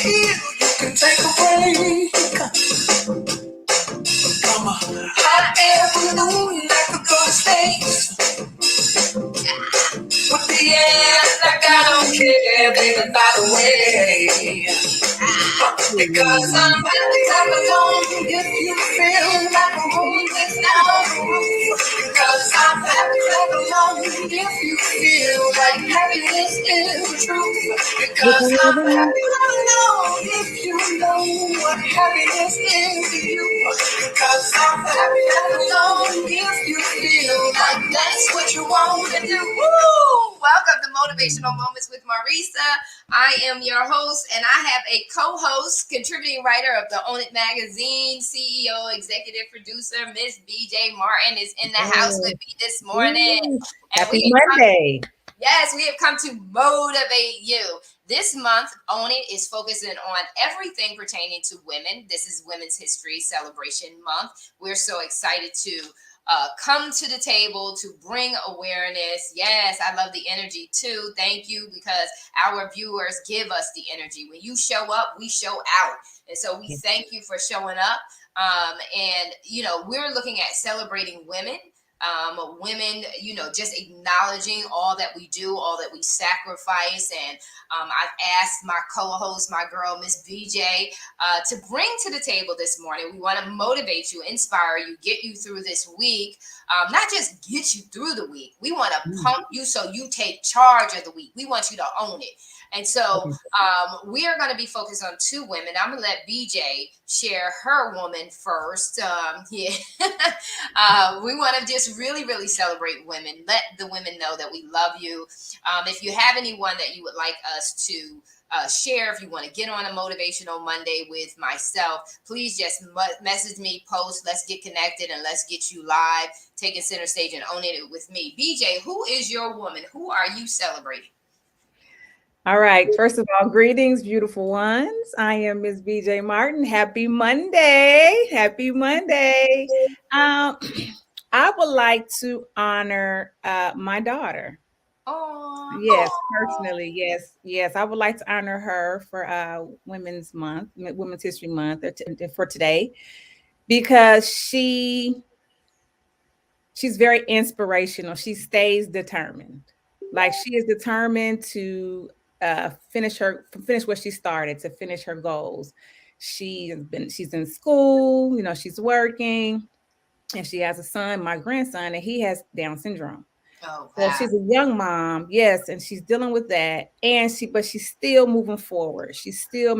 heal, you can take a break. Come on, hot air balloon like a ghost face. With the air like I don't care, baby, by the way. Because I'm happy I'm alone if you feel like a room without a roof. Because I'm happy I'm alone if you feel like happiness is the truth. Because I'm happy I'm alone if you know what happiness is to you. Because I'm happy I'm alone if you feel like that's what you want to do. Woo! Welcome to Motivational Moments with Marissa. I am your host, and I have a co-host, contributing writer of the Own It magazine, CEO, executive producer, Miss BJ Martin is in the house with me this morning. Happy Monday. Yes, we have come to motivate you. This month, Own It is focusing on everything pertaining to women. This is Women's History Celebration Month. We're so excited to come to the table to bring awareness. Yes, I love the energy too. Thank you, because our viewers give us the energy. When you show up, we show out. And so we thank you for showing up. And, we're looking at celebrating women. Women, just acknowledging all that we do, all that we sacrifice. And I've asked my co-host, my girl, Miss BJ, to bring to the table this morning. We want to motivate you, inspire you, get you through this week. Not just get you through the week. We want to pump you so you take charge of the week. We want you to own it. And so we are going to be focused on two women. I'm going to let BJ share her woman first. We want to just really, really celebrate women. Let the women know that we love you. If you have anyone that you would like us to share, if you want to get on a Motivational Monday with myself, please just message me, post, let's get connected, and let's get you live, taking center stage and owning it with me. BJ, who is your woman? Who are you celebrating? All right. First of all, greetings, beautiful ones. I am Miss BJ Martin. Happy Monday. Happy Monday. I would like to honor my daughter. Oh, Yes, personally, yes. I would like to honor her for Women's History Month, for today, because she's very inspirational. She stays determined. Like, she is determined to finish what she started, to finish her goals. She's in school, she's working, and she has a son, my grandson, and he has Down syndrome. oh, So wow. she's a young mom, yes, and she's dealing with that, but she's still moving forward. She's still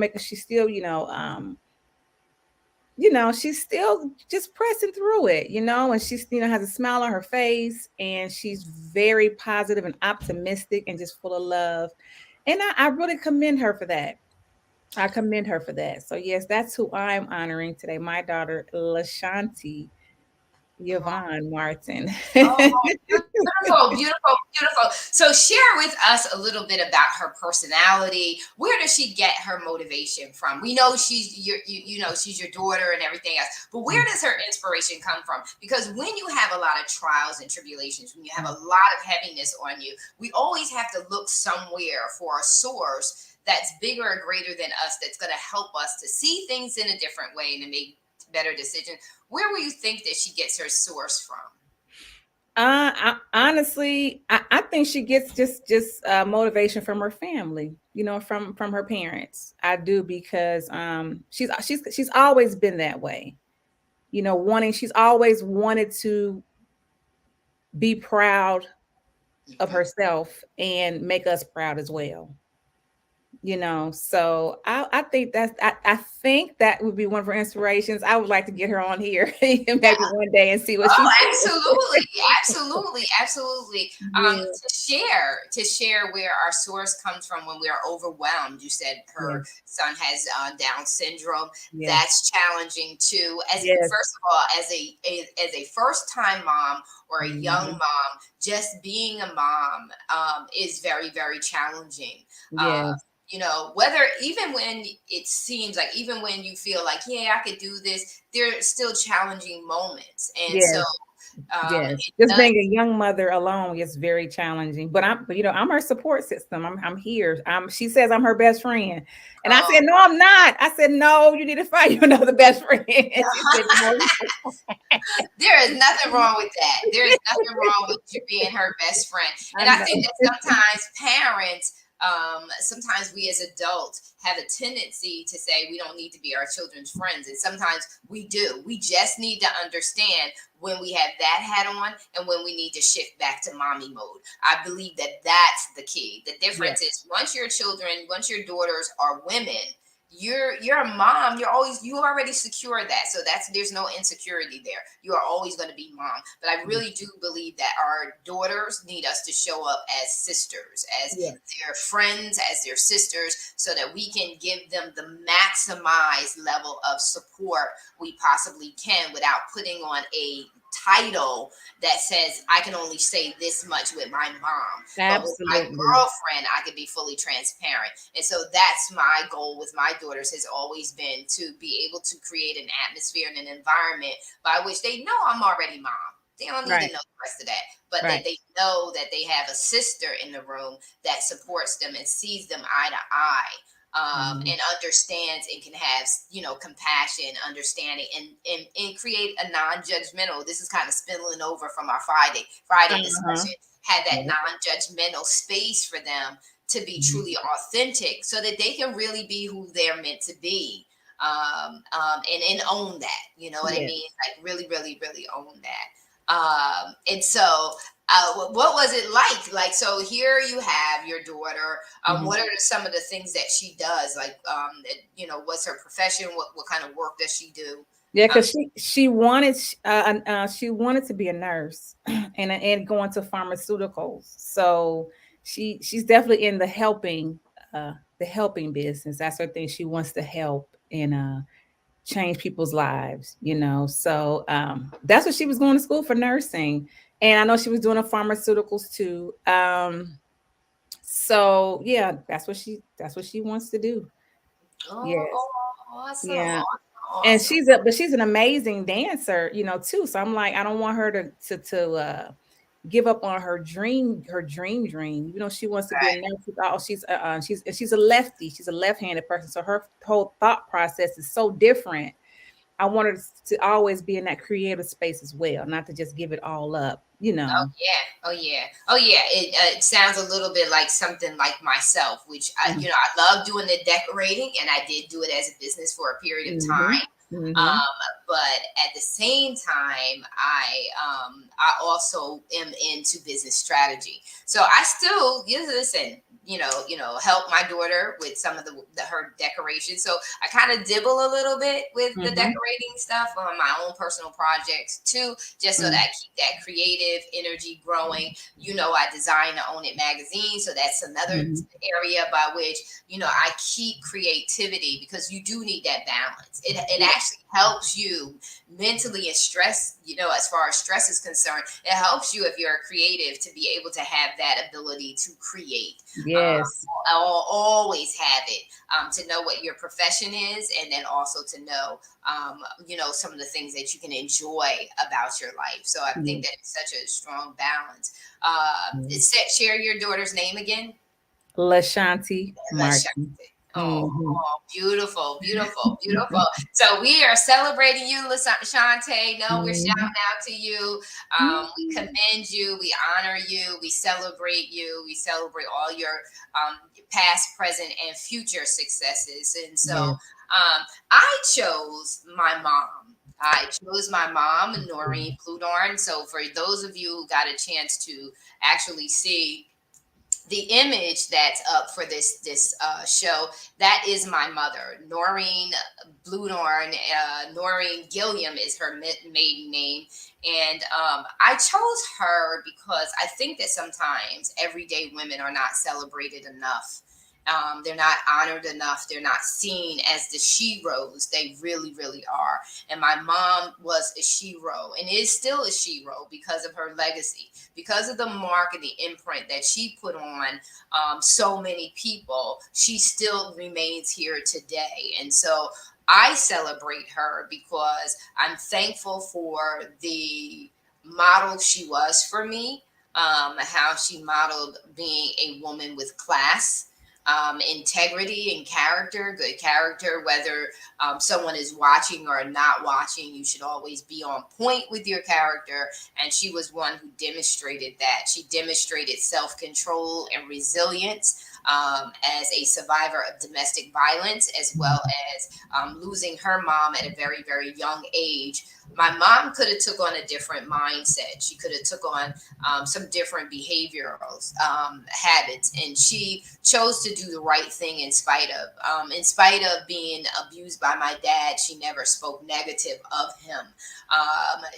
just pressing through it, and she's, has a smile on her face, and she's very positive and optimistic and just full of love. And I really commend her for that. I commend her for that. So yes, that's who I'm honoring today. My daughter, LaShanti Yvonne Martin. Oh, beautiful, beautiful, beautiful. So share with us a little bit about her personality. Where does she get her motivation from? We know she's she's your daughter and everything else, but where does her inspiration come from? Because when you have a lot of trials and tribulations, when you have a lot of heaviness on you, we always have to look somewhere for a source that's bigger or greater than us, that's going to help us to see things in a different way and to make better decisions. Where will you think that she gets her source from? I think she gets just motivation from her family, from her parents. I do, because she's always been that way, she's always wanted to be proud of herself and make us proud as well. So I think I think that would be one of her inspirations. I would like to get her on here maybe one day and see what she says. Absolutely. To share where our source comes from when we are overwhelmed. You said her son has Down syndrome. That's challenging too. First of all, as a first time mom or a young mom, just being a mom is very, very challenging. Whether even when it seems like, even when you feel like, I could do this, there are still challenging moments. And so Yes, It just does. being a young mother alone is very challenging. But I'm her support system. I'm here. She says I'm her best friend, and I said Oh, no, I'm not. I said no, you need to find you another best friend. And she said no. there is nothing wrong with that. There is nothing wrong with you being her best friend. I And I think know. that sometimes parents, sometimes we as adults have a tendency to say we don't need to be our children's friends. And sometimes we do. We just need to understand when we have that hat on and when we need to shift back to mommy mode. I believe that that's the key. The Yeah, difference is once your daughters are women, you're a mom, you already secure that, so that's there's no insecurity there. You are always going to be mom, but I really do believe that our daughters need us to show up as sisters, as yeah, their friends, as their sisters, so that we can give them the maximized level of support we possibly can without putting on a title that says I can only say this much with my mom, but with my absolutely. girlfriend I could be fully transparent. And so that's my goal with my daughters, has always been to be able to create an atmosphere and an environment by which they know I'm already mom. They don't need to Right, know the rest of that, but that right. they know that they have a sister in the room that supports them and sees them eye to eye, Mhm. and understands and can have, compassion, understanding, and create a non-judgmental. This is kind of spilling over from our Friday Uh-huh. discussion. Have that Yep. non-judgmental space for them to be Mhm. truly authentic, so that they can really be who they're meant to be, and own that. You know what I Yes. mean? Like really, really, really own that. And so, what was it like? Like, so here you have your daughter. Mhm. What are some of the things that she does? Like, what's her profession? What kind of work does she do? Yeah, Um, because she wanted to be a nurse and go into pharmaceuticals. So she's definitely in the helping business. That's her thing. She wants to help and change people's lives, you know. So that's what she was going to school for, nursing. And I know she was doing a pharmaceuticals too. So yeah, that's what she wants to do. Yes. oh, awesome, Yeah. awesome, And awesome. she's an amazing dancer, you know, too. So I'm like, I don't want her to give up on her dream. You know, she wants to be a Right. nurse. She's a lefty. She's a left-handed person. So her whole thought process is so different. I want her to always be in that creative space as well, not to just give it all up, you Oh know. yeah, oh yeah, oh yeah. It sounds a little bit like something like myself, which Mhm. I love doing the decorating, and I did do it as a business for a period of Mhm. time. Mhm. But at the same time, I also am into business strategy. So I still, listen, help my daughter with some of her decorations. So I kind of dibble a little bit with the Mhm. decorating stuff on my own personal projects too, just so that I Mhm. keep that creative energy growing. I design the Own It magazine, so that's another Mhm. area by which I keep creativity, because you do need that balance. It Yeah. actually helps you mentally and stress. As far as stress is concerned, it helps you if you're a creative to be able to have that ability to create. Um, Yes. I'll always have it, to know what your profession is, and then also to know, some of the things that you can enjoy about your life. So I think Yes. that it's such a strong balance. Yes. Share your daughter's name again. LaShanti Martin. Lashante. Oh, Mhm. oh, beautiful, beautiful, beautiful. So we are celebrating you, Lashante. No, we're Mhm. shouting out to you. We Mhm. commend you. We honor you. We celebrate you. We celebrate all your past, present, and future successes. And so, Yes. I chose my mom. I chose my mom, Noreen Pludorn. So for those of you who got a chance to actually see the image that's up for this show, that is my mother, Noreen Bludorn. Noreen Gilliam is her maiden name, and I chose her because I think that sometimes everyday women are not celebrated enough. They're not honored enough. They're not seen as the sheroes they really, really are. And my mom was a shero, and is still a shero because of her legacy, because of the mark and the imprint that she put on so many people. She still remains here today. And so I celebrate her because I'm thankful for the model she was for me, how she modeled being a woman with class, integrity and character, good character, whether someone is watching or not watching, you should always be on point with your character. And she was one who demonstrated that. She demonstrated self control and resilience. As a survivor of domestic violence, as well as losing her mom at a very, very young age. My mom could have took on a different mindset. She could have took on some different behavioral habits, and she chose to do the right thing in spite of being abused by my dad. She never spoke negative of him.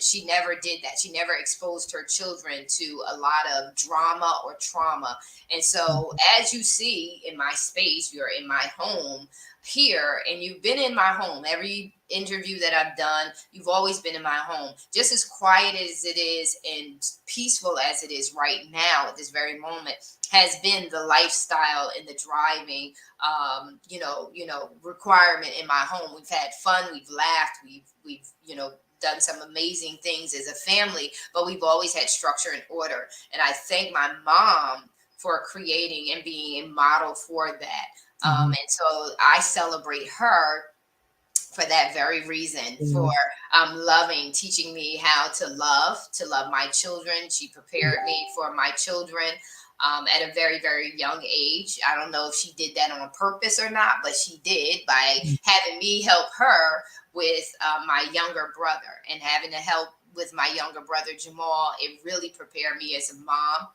She never did that. She never exposed her children to a lot of drama or trauma. And so, as you see in my space, you're in my home here, and you've been in my home. Every interview that I've done, you've always been in my home. Just as quiet as it is and peaceful as it is right now at this very moment, has been the lifestyle and the driving, requirement in my home. We've had fun, we've laughed, we've done some amazing things as a family, but we've always had structure and order. And I thank my mom for creating and being a model for that. And so I celebrate her for that very reason, for loving, teaching me how to love my children. She prepared me for my children at a very, very young age. I don't know if she did that on purpose or not, but she did by having me help her with my younger brother, and having to help with my younger brother, Jamal. It really prepared me as a mom.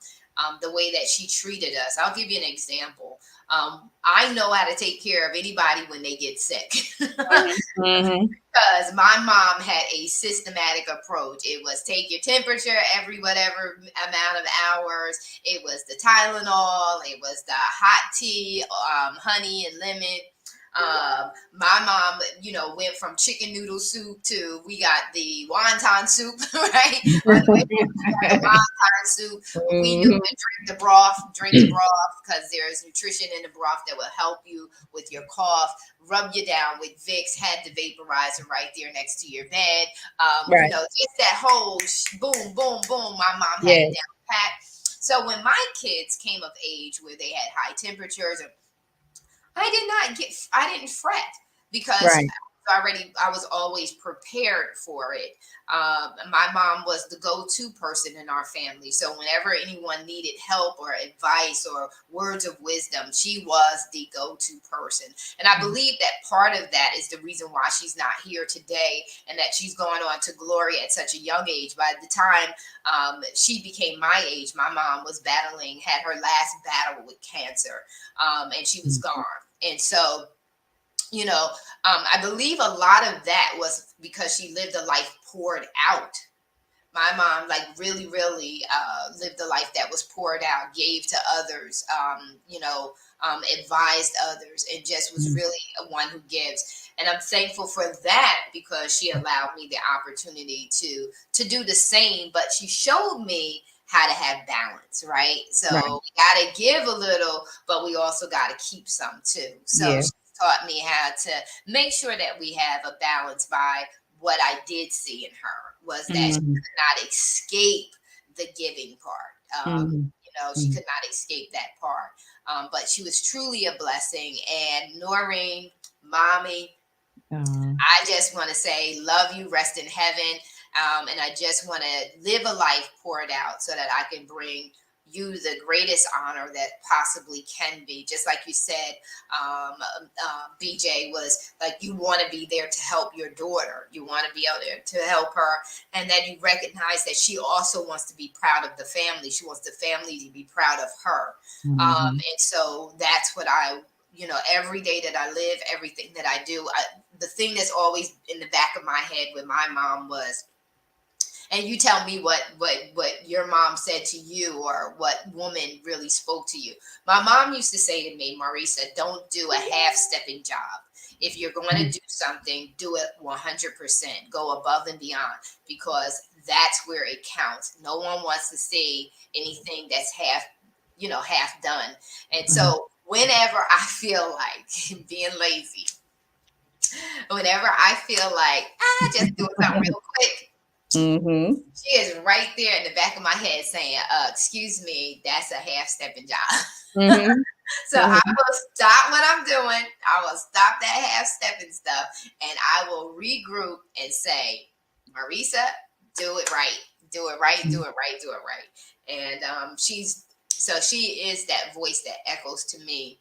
The way that she treated us. I'll give you an example. I know how to take care of anybody when they get sick. Because my mom had a systematic approach. It was take your temperature every whatever amount of hours. It was the Tylenol. It was the hot tea, honey and lemon. My mom, went from chicken noodle soup to we got the wonton soup, right? Or we got the wonton soup. We knew to drink the broth because there's nutrition in the broth that will help you with your cough. Rub you down with Vicks, had the vaporizer right there next to your bed. Just that whole boom, boom, boom. My mom had it down pat. So when my kids came of age where they had high temperatures, I didn't fret because I was always prepared for it. My mom was the go-to person in our family. So whenever anyone needed help or advice or words of wisdom, she was the go-to person. And I believe that part of that is the reason why she's not here today, and that she's going on to glory at such a young age. By the time she became my age, my mom had her last battle with cancer, and she was gone. And so, I believe a lot of that was because she lived a life poured out. My mom, really, really lived a life that was poured out, gave to others, advised others, and just was really one who gives. And I'm thankful for that because she allowed me the opportunity to do the same, but she showed me how to have balance, right? So we got to give a little, but we also got to keep some too. So she taught me how to make sure that we have a balance. By what I did see in her was that she could not escape the giving part. She could not escape that part. But she was truly a blessing. And Noreen, mommy, I just want to say, love you, rest in heaven. And I just want to live a life poured out so that I can bring you the greatest honor that possibly can be. Just like you said, BJ, was like, you want to be there to help your daughter. You want to be out there to help her. And then you recognize that she also wants to be proud of the family. She wants the family to be proud of her. And so that's what every day that I live, everything that I do, the thing that's always in the back of my head with my mom was, and you tell me what your mom said to you, or what woman really spoke to you. My mom used to say to me, Marissa, don't do a half-stepping job. If you're going to do something, do it 100%. Go above and beyond, because that's where it counts. No one wants to see anything that's half done. And so whenever I feel like being lazy, whenever I feel like just doing something real quick, Mm-hmm. She is right there in the back of my head saying, excuse me, that's a half stepping job. Mm-hmm. So I Mm-hmm. will stop what I'm doing. I will stop that half stepping stuff and I will regroup and say, Marissa, do it right. Do it right. Do it right. Do it right. And she is that voice that echoes to me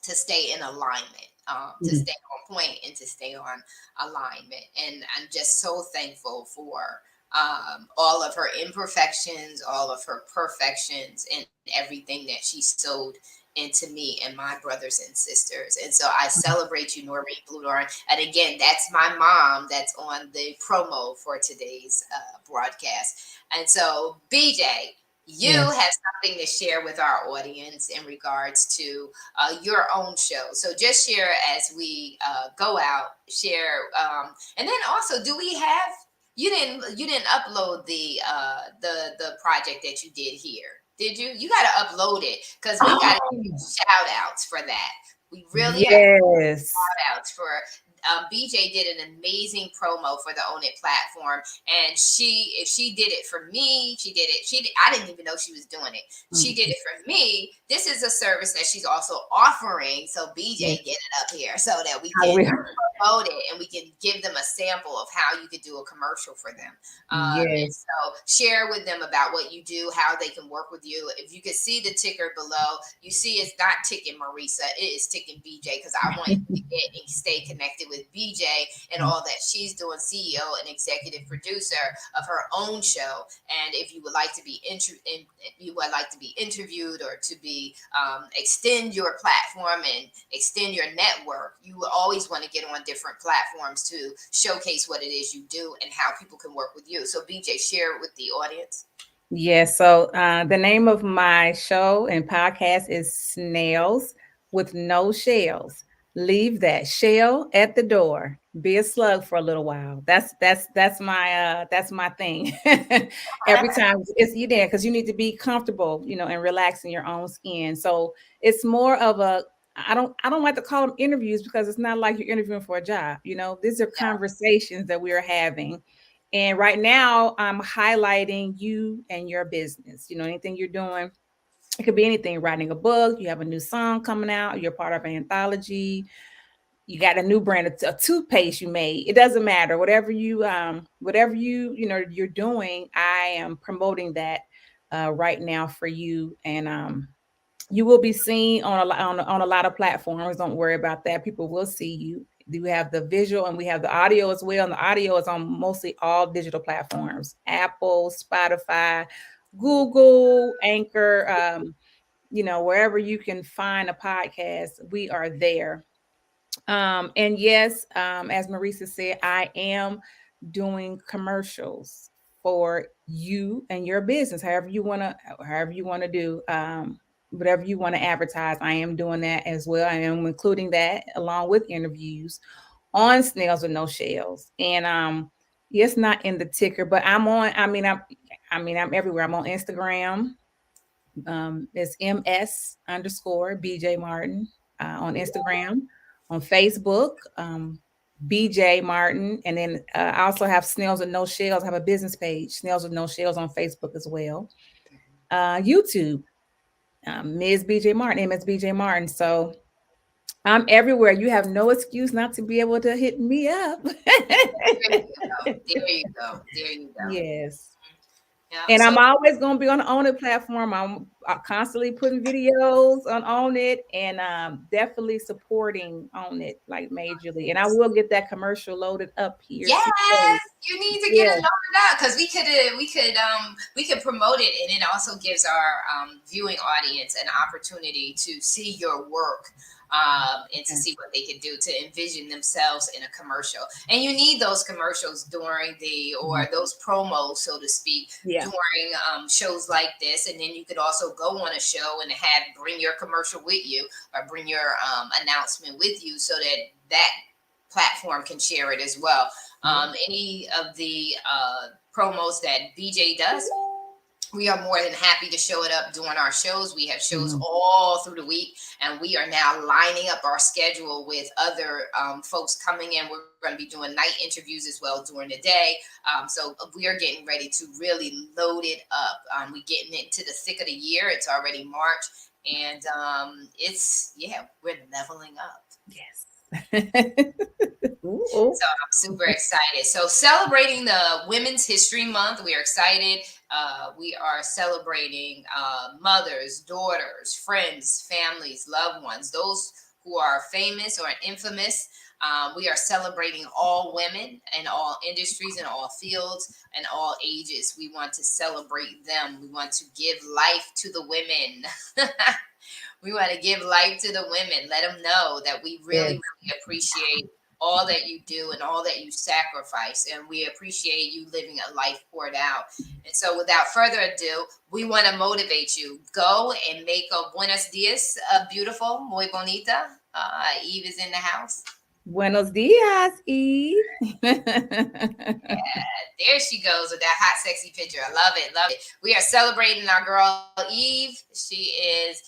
to stay in alignment, to Mm-hmm. stay on point and to stay on alignment. And I'm just so thankful for all of her imperfections, all of her perfections, and everything that she sowed into me and my brothers and sisters. And so I celebrate you, Noreen Bluedorn. And again, that's my mom that's on the promo for today's broadcast. And so, BJ, you Yeah. have something to share with our audience in regards to your own show. So just share as we go out, share, and then also, do we have? You didn't upload the project that you did here, did you? You got to upload it because we got to give Oh, shout outs for that. We really have yes. outs for BJ did an amazing promo for the Own It platform, and if she did it for me, she did it. I didn't even know she was doing it. She did Mhm. it for me. This is a service that she's also offering. So Yes. BJ, get it up here so that we I can will. promote it and we can give them a sample of how you could do a commercial for them. And Yes. so share with them about what you do, how they can work with you. If you can see the ticker below, you see it's not ticking Marissa, it is ticking BJ because I want you to get and stay connected with BJ and all that she's doing, CEO and executive producer of her own show. And if you would like to be interviewed or to be extend your platform and extend your network, you will always want to get on different platforms to showcase what it is you do and how people can work with you. So BJ, share it with the audience. Yes. So the name of my show and podcast is Snails with No Shells. Leave that shell at the door. Be a slug for a little while. That's my thing. Every time it's you there because you need to be comfortable, and relax in your own skin. So it's more of a I don't like to call them interviews because it's not like you're interviewing for a job. These are conversations that we are having, and right now, I'm highlighting you and your business. Anything you're doing. It could be anything, writing a book, you have a new song coming out, you're part of an anthology, you got a new brand, a toothpaste you made. It doesn't matter. Whatever you're doing, I am promoting that right now for you. And you will be seen on a lot of platforms. Don't worry about that. People will see you. We have the visual and we have the audio as well. And the audio is on mostly all digital platforms: Apple, Spotify, Google, Anchor. Wherever you can find a podcast, we are there. And yes, as Marissa said, I am doing commercials for you and your business, however you want to do, whatever you want to advertise. I am doing that as well. I am including that along with interviews on Snails with No Shells. And it's not in the ticker, but I'm on. I'm everywhere. I'm on Instagram. It's ms_BJ Martin on Instagram, on Facebook, BJ Martin, and then I also have Snails with No Shells. I have a business page, Snails with No Shells, on Facebook as well. YouTube, Ms. BJ Martin, MS Martin. So I'm everywhere. You have no excuse not to be able to hit me up. There you go. There you go. There you go. Yes. Yeah. And So I'm always going to be on the Own It platform. I'm constantly putting videos on Own It, and definitely supporting Own It like majorly. And I will get that commercial loaded up here yes, today. you need to get Yeah. it loaded up because we could promote it, and it also gives our viewing audience an opportunity to see your work. And to Okay. see what they can do to envision themselves in a commercial. And you need those commercials during or those promos, so to speak, Yeah. during shows like this. And then you could also go on a show and bring your commercial with you or bring your announcement with you so that platform can share it as well. Any of the promos that BJ does We are more than happy to show it up during our shows. We have shows Mhm. all through the week, and we are now lining up our schedule with other folks coming in. We're going to be doing night interviews as well during the day. So we are getting ready to really load it up. We're getting into the thick of the year. It's already March, and yeah, we're leveling up. Yes. Ooh, ooh. So I'm super excited. So celebrating the Women's History Month, we are excited. We are celebrating mothers, daughters, friends, families, loved ones, those who are famous or infamous. We are celebrating all women in all industries, in all fields, and all ages. We want to celebrate them. We want to give life to the women. We want to give life to the women. Let them know that we really, Yes. really appreciate all that you do and all that you sacrifice. And we appreciate you living a life poured out. And so, without further ado, we want to motivate you. Go and make a buenos dias beautiful, muy bonita. Eve is in the house. Buenos dias, Eve. There she goes with that hot, sexy picture. I love it. Love it. We are celebrating our girl Eve. She is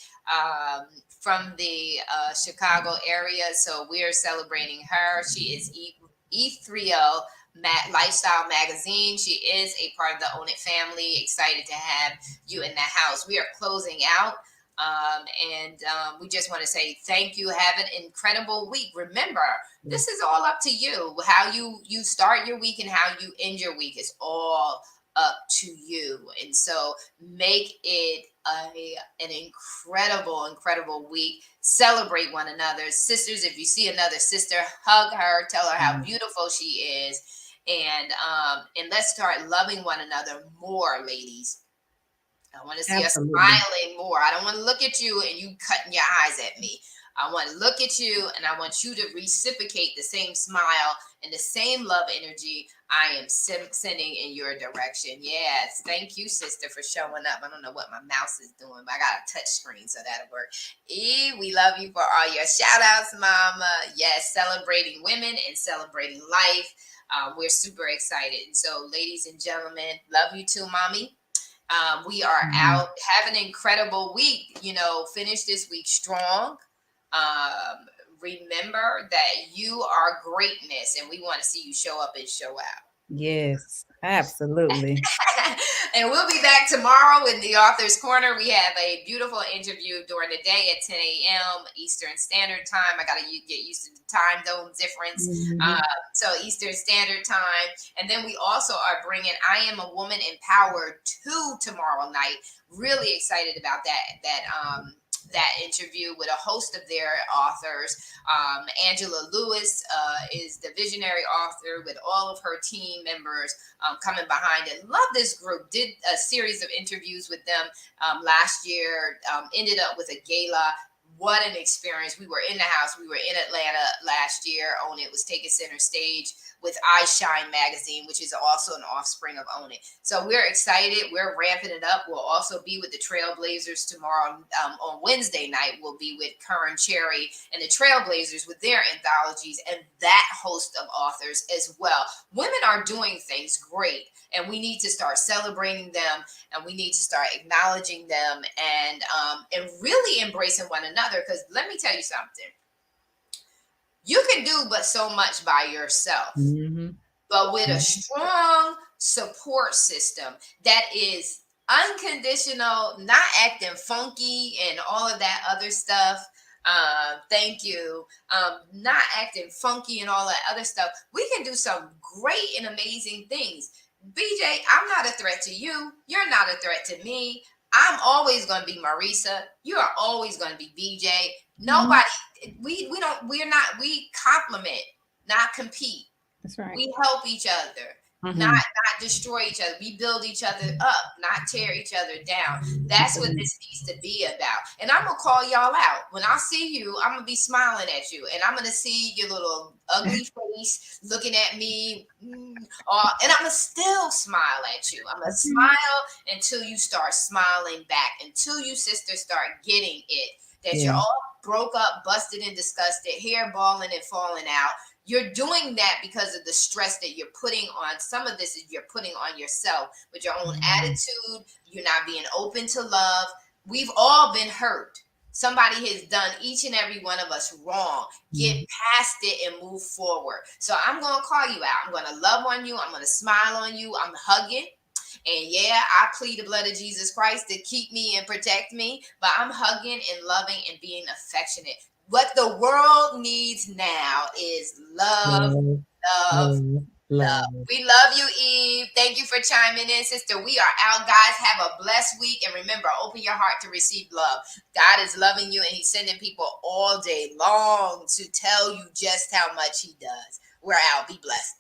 from the Chicago area, so we are celebrating her. She is E3O Lifestyle Magazine. She is a part of the Own It family. Excited to have you in the house. We are closing out. We just want to say thank you. Have an incredible week. Remember, this is all up to you. How you start your week and how you end your week is all up to you. And so make it an incredible week. Celebrate one another. Sisters, if you see another sister, hug her, tell her how beautiful she is. And let's start loving one another more, ladies. I want to see us Absolutely. smiling more. I don't want to look at you and you cutting your eyes at me. I want to look at you and I want you to reciprocate the same smile and the same love energy I am sending in your direction. Yes. Thank you, sister, for showing up. I don't know what my mouse is doing, but I got a touch screen, so that'll work. E, we love you for all your shout outs, mama. Yes. Celebrating women and celebrating life. We're super excited. And so, ladies and gentlemen, love you too, mommy. We are Mhm. out. Have an incredible week. Finish this week strong. Um, Remember that you are greatness, and we want to see you show up and show out. Yes, absolutely. And we'll be back tomorrow in the Author's Corner. We have a beautiful interview during the day at 10 a.m. Eastern Standard Time. I got to get used to the time zone difference. Mhm. So Eastern Standard Time. And then we also are bringing I Am a Woman Empowered 2 tomorrow night. Really excited about that interview with a host of their authors. Angela Lewis is the visionary author with all of her team members coming behind it. Love this group. Did a series of interviews with them last year. Ended up with a gala. What an experience. We were in the house. We were in Atlanta last year. Own It was taking center stage with I Shine magazine, which is also an offspring of Own It. So we're excited. We're ramping it up. We'll also be with the Trailblazers tomorrow. On Wednesday night, we'll be with Curran Cherry and the Trailblazers with their anthologies and that host of authors as well. Women are doing things great, and we need to start celebrating them, and we need to start acknowledging them, and really embracing one another. Because let me tell you something, you can do but so much by yourself, Mhm. but with a Mhm. strong support system that is unconditional, not acting funky and all of that other stuff. Thank you. Not acting funky and all that other stuff. We can do some great and amazing things. BJ, I'm not a threat to you. You're not a threat to me. I'm always going to be Marissa. You are always going to be BJ. Mhm. Nobody, we complement, not compete. That's right. We help each other, Mhm. not destroy each other. We build each other up, not tear each other down. That's what Mhm. this needs to be about. And I'm gonna call y'all out. When I see you, I'm gonna be smiling at you, and I'm gonna see your little ugly face looking at me, and I'm gonna still smile at you. I'm gonna Okay. smile until you start smiling back, until you sisters start getting it. That you're Yeah. all broke up, busted, and disgusted, hair balling and falling out. You're doing that because of the stress that you're putting on. Some of this is you're putting on yourself with your own Mhm. attitude. You're not being open to love. We've all been hurt. Somebody has done each and every one of us wrong. Get Mhm. past it and move forward. So I'm going to call you out. I'm going to love on you. I'm going to smile on you. I'm hugging. And yeah, I plead the blood of Jesus Christ to keep me and protect me, but I'm hugging and loving and being affectionate. What the world needs now is love, Love, love, love, love. love. We love you, Eve. Thank you for chiming in, sister. We are out, guys. Have a blessed week. And remember, open your heart to receive love. God is loving you, and He's sending people all day long to tell you just how much He does. We're out. Be blessed.